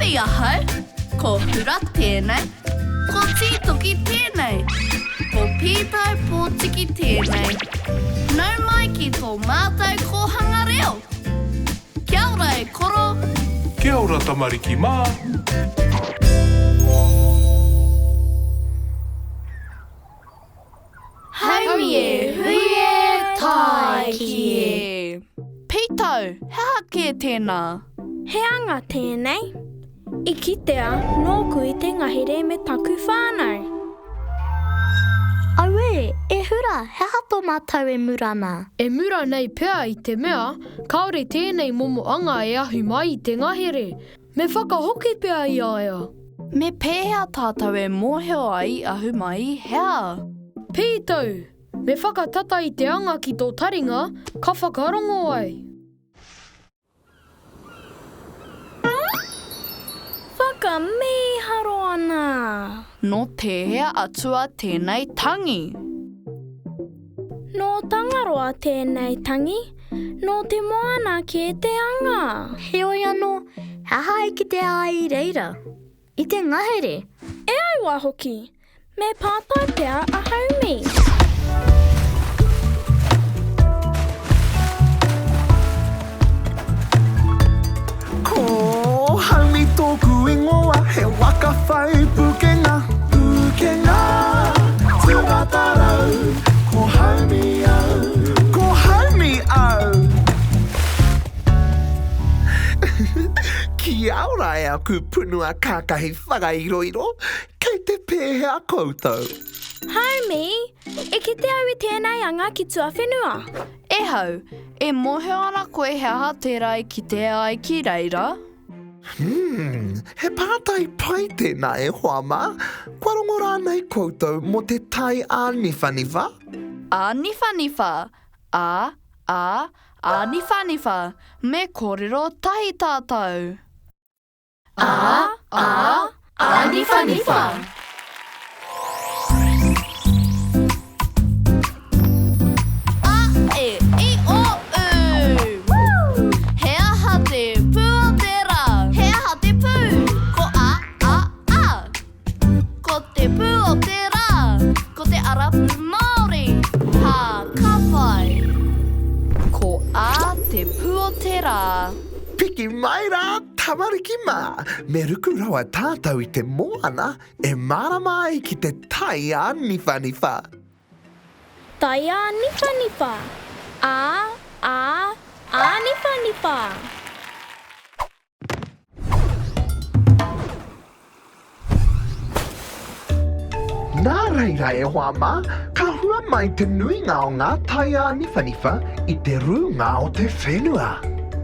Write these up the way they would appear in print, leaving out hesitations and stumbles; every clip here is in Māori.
ia hau. Ko hura tēnei. Ko tītoki tēnei. Ko pītau pōtiki tēnei. Nau mai ki tō mātou kohanga reo. Kia ora e koro. Kia ora tamariki mā. Haumi e hui e tai ki e. Pītau, hea ke tēnā? Heanga tēnei. I kitea, nōku i te ngahere me taku whānau. Aue, e hura, he hato mātou e murana. E mura nei pea i te mea, kaore tēnei momo anga e ahu mai i te ngahere. Me whakahoki pea i aia. Me pēhea tātou e mōheo ai ahu mai hea. Pītau, me whakatata i te anga ki tō taringa, ka whakarongo ai. Whakamiharo ana. No te hea atua tēnei tangi. No tangaroa tēnei tangi, no te moana ki e te anga. Heoi anō, haha i ki te ai reira. I te ngahere. E aua hoki, me pātai pea a haumi. Ko haumi tōku ingoa, he waka whai pukenga. Pukenga, tūngata rau, ko haumi au. Ko haumi au. Ki aura e aku punua kākahi whakairoiro, kei te pēhea koutou. Haumi, e ki te au i tēnei anga ki tua whenua. E hau, e mōheo ana koe hea te rai ki te ai ki reira. He pātai pai tēnā e hoama. Kua rongo rānei koutou mo te tai āniwhaniwha. Āniwhaniwha. Āniwhaniwha. Me kōrero tahi tātou. Āniwhaniwha. Piki mai rā, tamariki mā. Me ruku rawa tātou i te moana, e marama ai ki te tai āniwhaniwha. Tai āniwhaniwha. Āniwhaniwha. Nā reira e hoama, ka hua mai te nuinga o ngā tai āniwhaniwha i te runga o te whenua.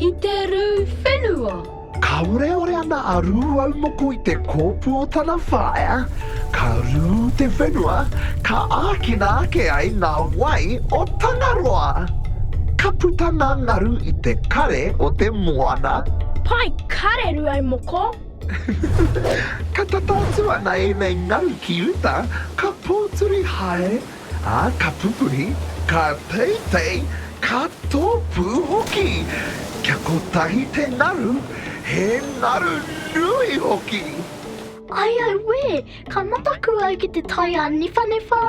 I te rū whenua. Ka ore ana a rū au moko i te kōpu o tana whaea. Ka rū te whenua, ka ākina ake ai ngā wai o Tangaroa. Ka putanga ngaru i te kare o te moana. Pai kareru ai moko. Ka tatatu ana e nei ngaru ki uta, ka pōturi hae, ka pupuri, ka teitei, ka tōpu hoki. Kia kotahi te ngaru, he ngaru nui hoki. Ai we, ka mataku au ki te tai āniwhaniwha.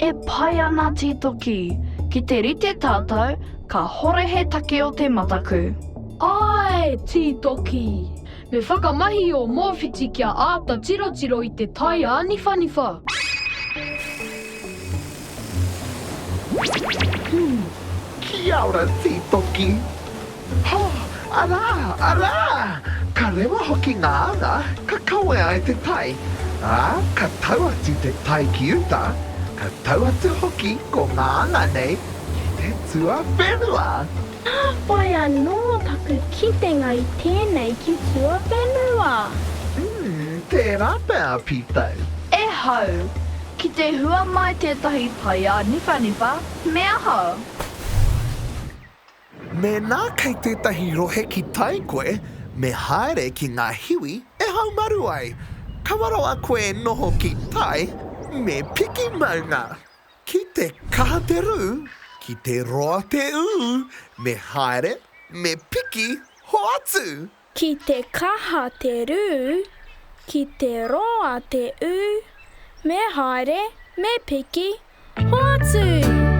E pai ana tītoki. Ki te rite tātou, ka horehe take o te mataku. Ai, tītoki. Me whakamahi o mōwhiti kia āta tirotiro i te tai āniwhaniwha. Kia ora tītoki. Arā! Ka rewa hoki ngā anga, ka kawe ai te tai. Ka tau atu te tai ki uta, ka tau atu hoki ko ngā anga nei ki te tua whenua. Pai anō taku kitenga i tēnei ki tua whenua. Tērā pēr pītau. E hau, ki te hua mai tētahi tai āniwhaniwha, mea hau. Me nā kei tētahi rohe ki tai koe, me haere ki ngā hiwi e hau maru ai. Ka waro a koe noho ki tai, me piki maunga. Ki te kaha te rū, ki te roa te ū, me haere, me piki ho atu. きてカてるきてロアてうめはれめぴきほつ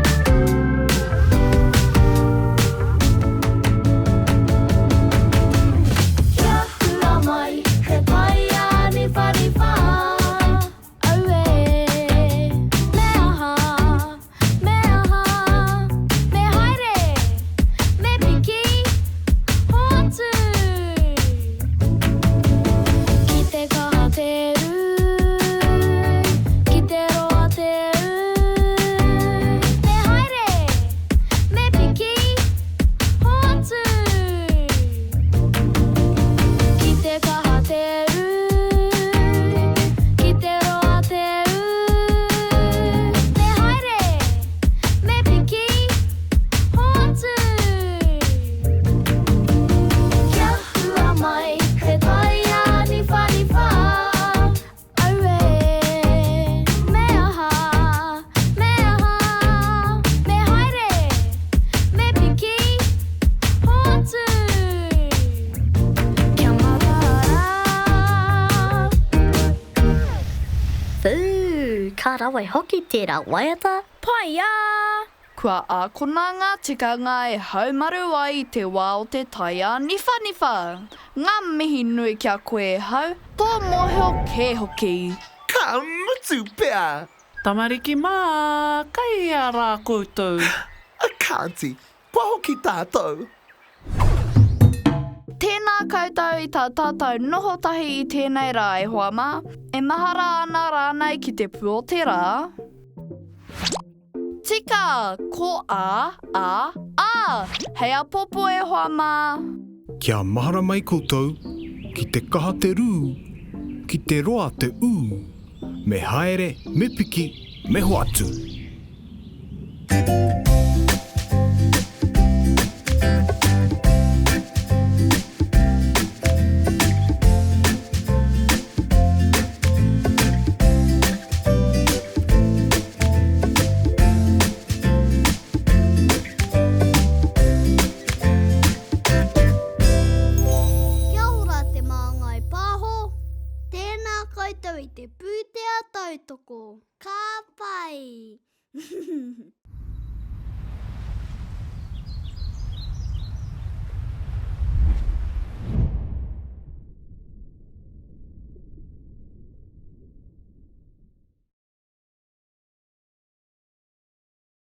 Karawai hoki tērā waiata. Paia! Kua ākonanga tika ngā e haumaru ai I te wā o te taia nifa nifa. Ngā mihi nui kia koe e hau, tō moheo ke hoki. Ka mutu pea. Tamariki mā, kai a rā koutou. A kāti, kua hoki tātou. Tēnā koutou I tā tātou noho tahi I tēnei rā e hoa mā. E mahara ana rānei ki te pū o te rā. Tika, ko a, hei a popo e hoa mā. Kia mahara mai koutou, ki te kaha te rū, ki te roa te ū, me haere, me piki, me hoatu.